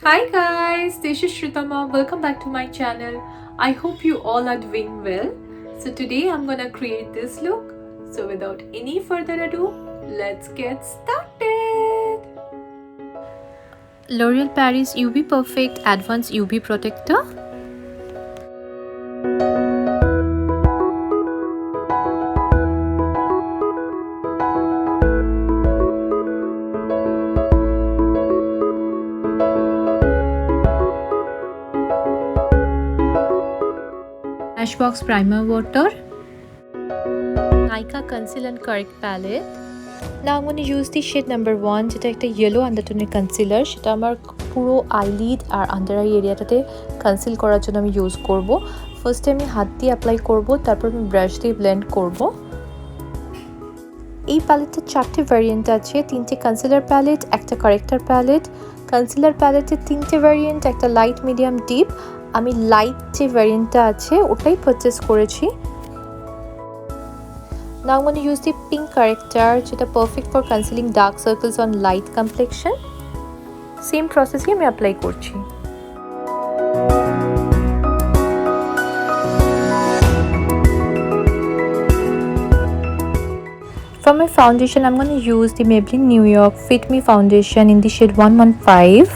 Hi guys, this is Shrutama. Welcome back to my channel. I hope you all are doing well. So today I'm gonna create this look. So without any further ado, let's get started. L'Oreal Paris UV Perfect Advanced UV Protector. Smashbox Primer Water. Nykaa Conceal and Correct Palette. Now I'm going to use the shade number 1 যেটা একটা yellow undertone concealer সেটা আমার পুরো eyelid আর under eye এরিয়াটাতে conceal করার জন্য আমি use করব। ফার্স্টে আমি হাত দিয়ে অ্যাপ্লাই করব, তারপর আমি ব্রাশ দিয়ে ব্লেন্ড করব। এই প্যালেটটার 4টে ভ্যারিয়েন্ট আছে, 3টে কনসিলার প্যালেট, একটা কারেক্টর প্যালেট। কনসিলার প্যালেটের 3টে ভ্যারিয়েন্ট, একটা লাইট, মিডিয়াম, ডিপ। আমি লাইট যে ভ্যারিয়েন্টটা আছে ওটাই পারচেস করেছি। Now I'm going to use the pink corrector, যেটা perfect for concealing dark circles on light complexion. Same process ই আমি অ্যাপ্লাই করছি। For my foundation, I'm going to use the Maybelline New York Fit Me foundation in the shade 115.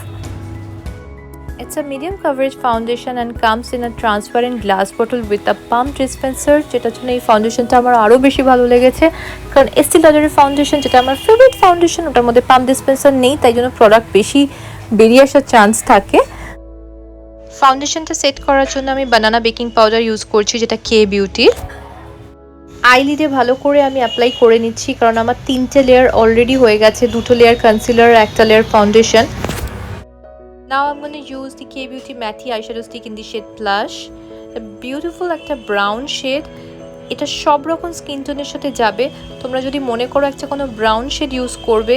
It's a medium coverage foundation and comes in a transparent glass bottle with a pump dispenser, যেটার জন্য এই ফাউন্ডেশনটা আমার আরও বেশি ভালো লেগেছে, কারণ এস্টি লডারের foundation যেটা আমার ফেভারিট ফাউন্ডেশন ওটার মধ্যে পাম্প ডিসপেন্সার নেই, তাই জন্য প্রোডাক্ট বেশি বেরিয়ে আসার চান্স থাকে। ফাউন্ডেশনটা সেট করার জন্য আমি বানানা বেকিং পাউডার ইউজ করছি, যেটা কে বিউটির। আইলিডে ভালো করে আমি অ্যাপ্লাই করে নিচ্ছি, কারণ আমার 3টে লেয়ার অলরেডি হয়ে গেছে, 2টো লেয়ার কনসিলার, একটা layer foundation. Now I'm going to use the K-Beauty Matte eyeshadow stick in the shade Plush. A beautiful একটা ব্রাউন শেড। এটা সব রকম স্কিন টোনের সাথে যাবে। তোমরা যদি মনে করো একটা কোনো ব্রাউন শেড ইউজ করবে,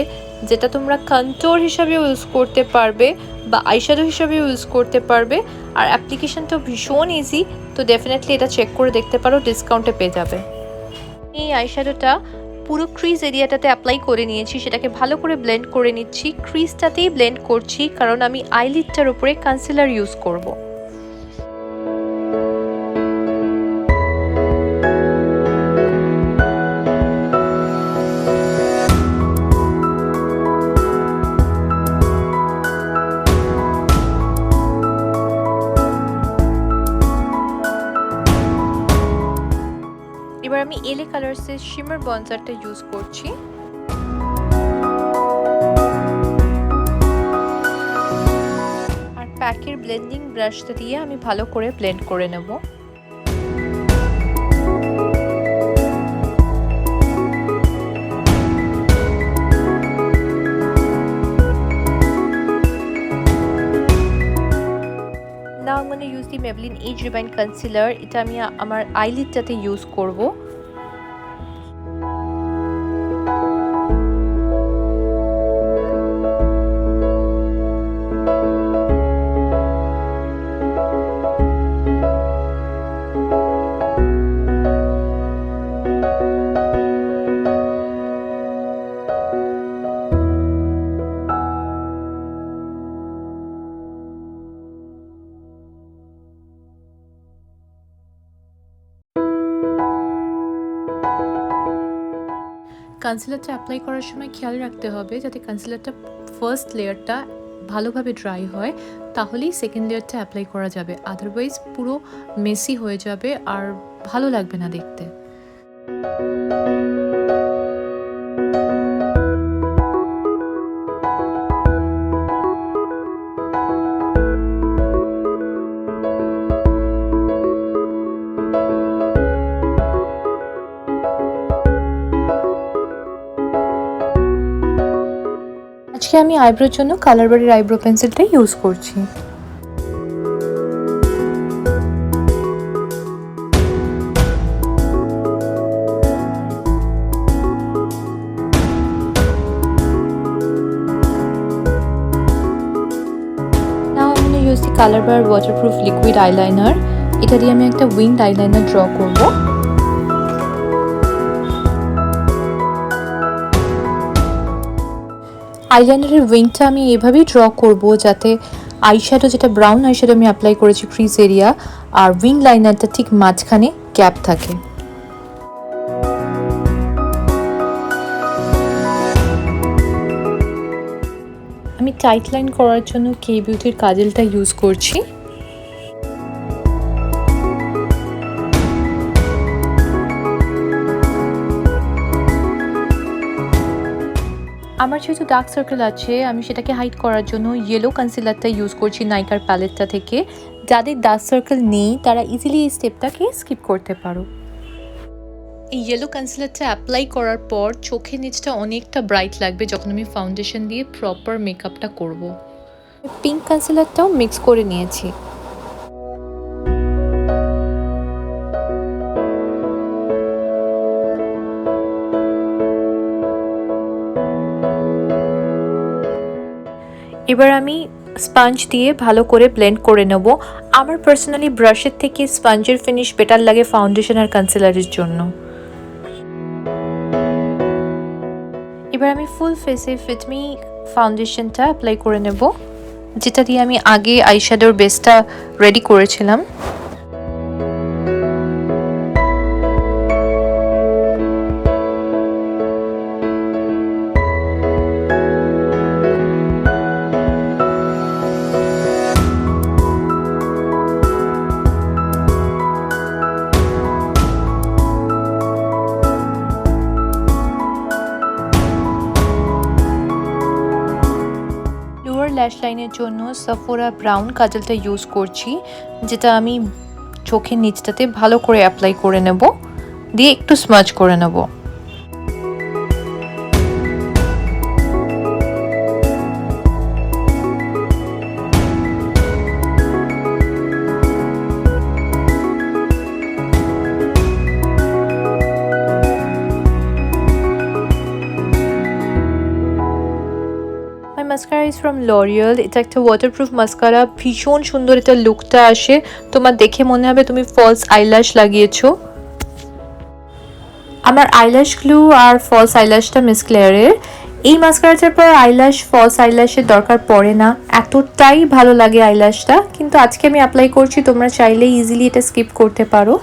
যেটা তোমরা কন্ট্যুর হিসাবে ইউজ করতে পারবে বা আইশ্যাডো হিসাবে ইউজ করতে পারবে, আর অ্যাপ্লিকেশনটাও ভীষণ ইজি, তো ডেফিনেটলি এটা চেক করে দেখতে পারো, ডিসকাউন্টে পেয়ে যাবে। এই আইশ্যাডোটা পুরো ক্রিজ এরিয়াটাতে অ্যাপ্লাই করে নিয়েছি, সেটাকে ভালো করে ব্লেন্ড করে নিচ্ছি। ক্রিজটাতেই ব্লেন্ড করছি, কারণ আমি আইলিডটার উপরে কনসিলার ইউজ করব। এবার আমি এলে কালার্সের শিমার বনজারটা ইউজ করছি। আর প্যাকের ব্লেন্ডিং ব্রাশটা দিয়ে আমি ভালো করে ব্লেন্ড করে নেব। Now I'm going to use the Maybelline Age Rewind Concealer. এটা আমি আমার আইলিডটাতে ইউজ করব। কনসিলারটা অ্যাপ্লাই করার সময় খেয়াল রাখতে হবে যাতে কনসিলারটা ফার্স্ট লেয়ারটা ভালোভাবে ড্রাই হয়, তাহলেই সেকেন্ড লেয়ারটা অ্যাপ্লাই করা যাবে। আদারওয়াইজ পুরো মেসি হয়ে যাবে আর ভালো লাগবে না দেখতে। আজকে আমি আইব্রোর জন্য কালার বাড়ির আইব্রো পেন্সিলটা ইউজ করছি। Now I'm going to use the Color Bar Waterproof Liquid Eyeliner. এটা দিয়ে আমি একটা উইংড আইলাইনার ড্র করব। আইলাইনারের উইংটা আমি এভাবেই ড্র করব যাতে আইশ্যাডো যেটা ব্রাউন আইশ্যাডো আমি অ্যাপ্লাই করেছি ক্রিজ এরিয়া, আর উইং লাইনারটা ঠিক মাঝখানে গ্যাপ থাকে। আমি টাইট লাইন করার জন্য কে বিউটির কাজলটা ইউজ করছি। আমার যেহেতু ডার্ক সার্কেল আছে, আমি সেটাকে হাইড করার জন্য ইয়েলো কনসিলারটা ইউজ করছি নাইকার প্যালেটটা থেকে। যাদের ডার্ক সার্কেল নেই তারা ইজিলি এই স্টেপটাকে স্কিপ করতে পারো। এই ইয়েলো কনসিলারটা অ্যাপ্লাই করার পর চোখের নিচটা অনেকটা ব্রাইট লাগবে যখন আমি ফাউন্ডেশন দিয়ে প্রপার মেকআপটা করব। পিঙ্ক কনসিলারটাও মিক্স করে নিয়েছি। এবার আমি স্পঞ্জ দিয়ে ভালো করে ব্লেন্ড করে নেব। আমার পার্সোনালি ব্রাশের থেকে স্পঞ্জের ফিনিশ বেটার লাগে ফাউন্ডেশন আর কনসিলারের জন্য। এবার আমি ফুল ফেসে ফিটমি ফাউন্ডেশনটা অ্যাপ্লাই করে নেব, যেটা দিয়ে আমি আগে আইশ্যাডোর বেসটা রেডি করেছিলাম। ল্যাশ লাইনের জন্য সাফোরা ব্রাউন কাজলটা ইউজ করছি, যেটা আমি চোখের নিচটাতে ভালো করে অ্যাপ্লাই করে নেব, দিয়ে একটু স্মাজ করে নেব। Mascara is from L'Oréal. এটা একটা ওয়াটারপ্রুফ মাস্কারা, ভীষণ সুন্দর এটা লুকটা আসে। তোমার দেখে মনে হবে তুমি ফলস আইল্যাশ লাগিয়েছো। আমার আইল্যাশ গ্লু আর ফলস আইল্যাশটা মিস ক্লেয়ারের। এই মাস্কারাটার পর আইল্যাশ ফলস আইল্যাশের দরকার পড়ে না, এতটাই ভালো লাগে আইল্যাশটা। কিন্তু আজকে আমি অ্যাপ্লাই করছি, তোমরা চাইলে ইজিলি এটা স্কিপ করতে পারো।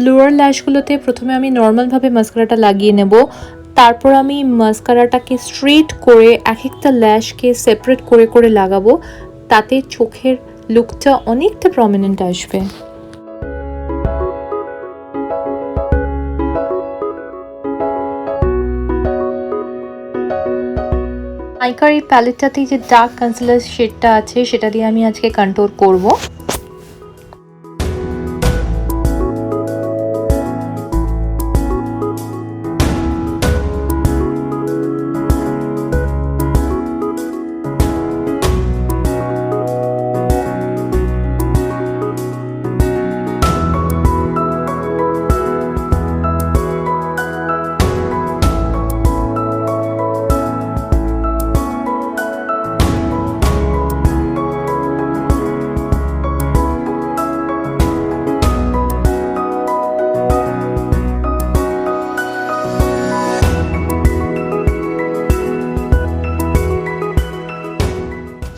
লোয়ার ল্যাশগুলোতে প্রথমে আমি নর্মালভাবে মাস্কারাটা লাগিয়ে নেব, তারপর আমি মাস্কারাটাকে স্ট্রেট করে এক একটা ল্যাশকে সেপারেট করে করে লাগাবো, তাতে চোখের লুকটা অনেকটা প্রমিনেন্ট আসবে। নাইকার এই প্যালেটটাতে যে ডার্ক কনসিলার শেডটা আছে সেটা দিয়ে আমি আজকে কন্ট্যুর করব।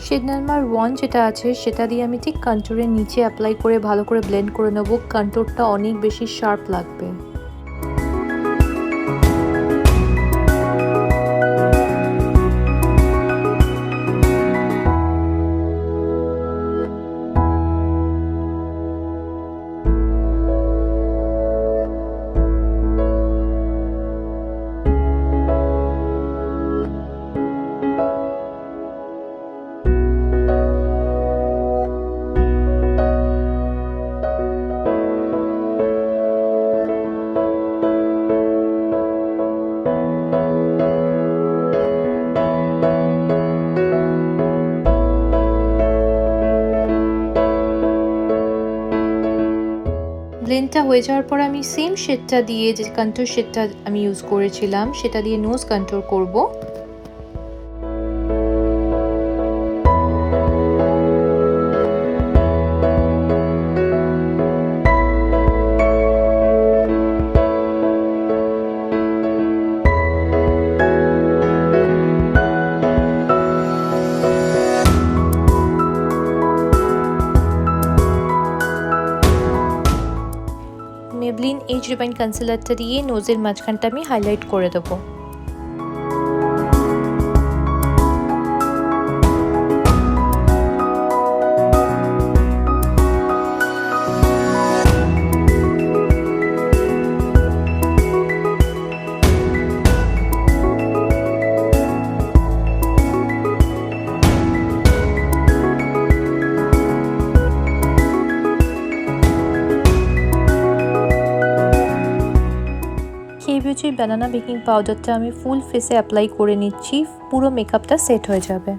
শেড নাম্বার 1 যেটা আছে সেটা দিয়ে আমি ঠিক কন্ট্যুরের নিচে অ্যাপ্লাই করে ভালো করে ব্লেন্ড করে নেব। কন্ট্যুরটা অনেক বেশি শার্প লাগবে। এটা হয়ে যাওয়ার পর আমি সেম শেডটা দিয়ে, যে কন্ট্যুর শেডটা আমি ইউজ করেছিলাম, সেটা দিয়ে নোজ কন্ট্যুর করব। মেবলিন এজ রিবাইন কনসিলারটা দিয়ে নোজের মাঝখানটা আমি হাইলাইট করে দেবো। কেবিউচির ব্যানানা বেকিং পাউডারটা আমি ফুল ফেসে অ্যাপ্লাই করে নিচ্ছি, পুরো মেকআপটা সেট হয়ে যাবে।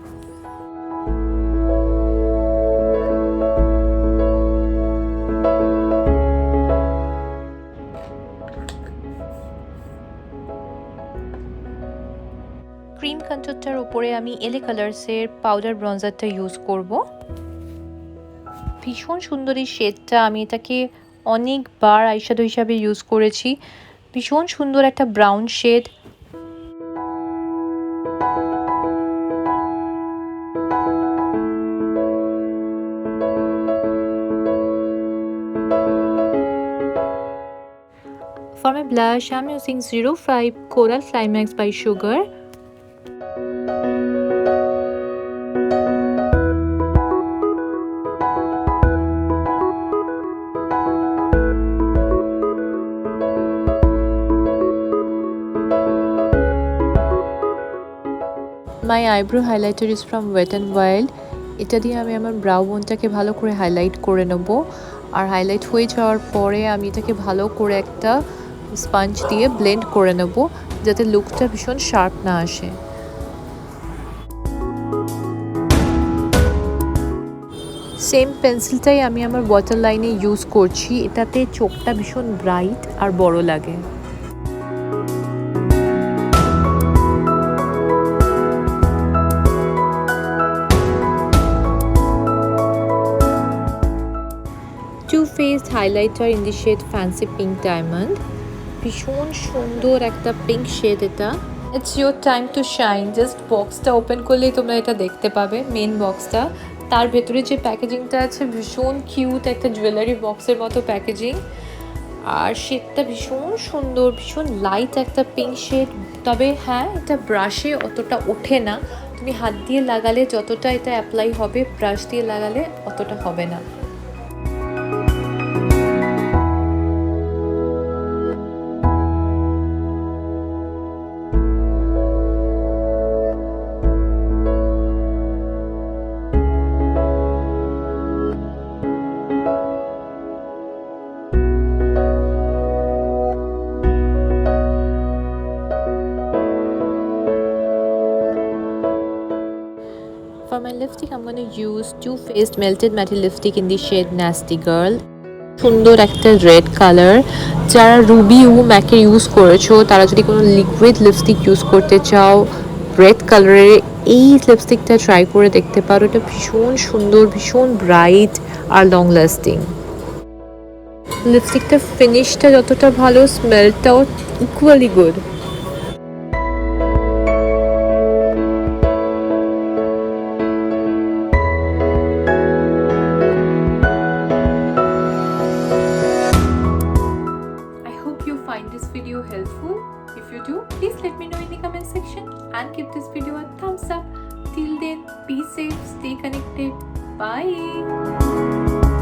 ক্রিম কন্ট্যুরটার উপরে আমি এলে কালার্সের পাউডার ব্রঞ্জারটা ইউজ করব। ভীষণ সুন্দর এই শেডটা, আমি এটাকে অনেকবার আইশ্যাডো হিসাবে ইউজ করেছি। ভীষণ সুন্দর একটা brown shade. For my blush, I'm using 05 Coral Climax by Sugar. My eyebrow highlighter is from Wet n Wild. এটা দিয়ে আমি আমার ব্রাউ বোনটাকে ভালো করে হাইলাইট করে নেব। আর হাইলাইট হয়ে যাওয়ার পরে আমি এটাকে ভালো করে একটা স্পঞ্জ দিয়ে ব্লেন্ড করে নেব, যাতে লুকটা ভীষণ শার্প না আসে। সেম পেন্সিলটাই আমি আমার ওয়াটার লাইনে ইউজ করছি, এটাতে চোখটা ভীষণ ব্রাইট আর বড় লাগে। Too Faced highlighter in the shade Fancy Pink Diamond. ভীষণ সুন্দর একটা পিঙ্ক শেড এটা। It's your time to shine. Just বক্সটা ওপেন করলেই তোমরা এটা দেখতে পাবে, মেন বক্সটা। তার ভেতরে যে প্যাকেজিংটা আছে ভীষণ কিউট, একটা জুয়েলারি বক্সের মতো প্যাকেজিং। আর শেডটা ভীষণ সুন্দর, ভীষণ লাইট একটা পিঙ্ক শেড। তবে হ্যাঁ, এটা ব্রাশে অতটা ওঠে না, তুমি হাত দিয়ে লাগালে যতটা এটা অ্যাপ্লাই হবে, ব্রাশ দিয়ে লাগালে অতটা হবে না। For my lipstick, I'm going to use Too Faced Melted Matte Lipstick in the shade Nasty Girl. সুন্দর একটা রেড কালার। যারা রুবি ও ম্যাকের ইউজ করেছো, তারা যদি কোনো লিকুইড লিপস্টিক ইউজ করতে চাও রেড কালারের, এই লিপস্টিকটা ট্রাই করে দেখতে পারো। এটা ভীষণ সুন্দর, ভীষণ ব্রাইট আর লং লাস্টিং। লিপস্টিকটার ফিনিশটা যতটা ভালো, স্মেলটাও equally good. Find this video helpful. If you do, please let me know in the comment section and give this video a thumbs up. Till then, be safe, stay connected. Bye.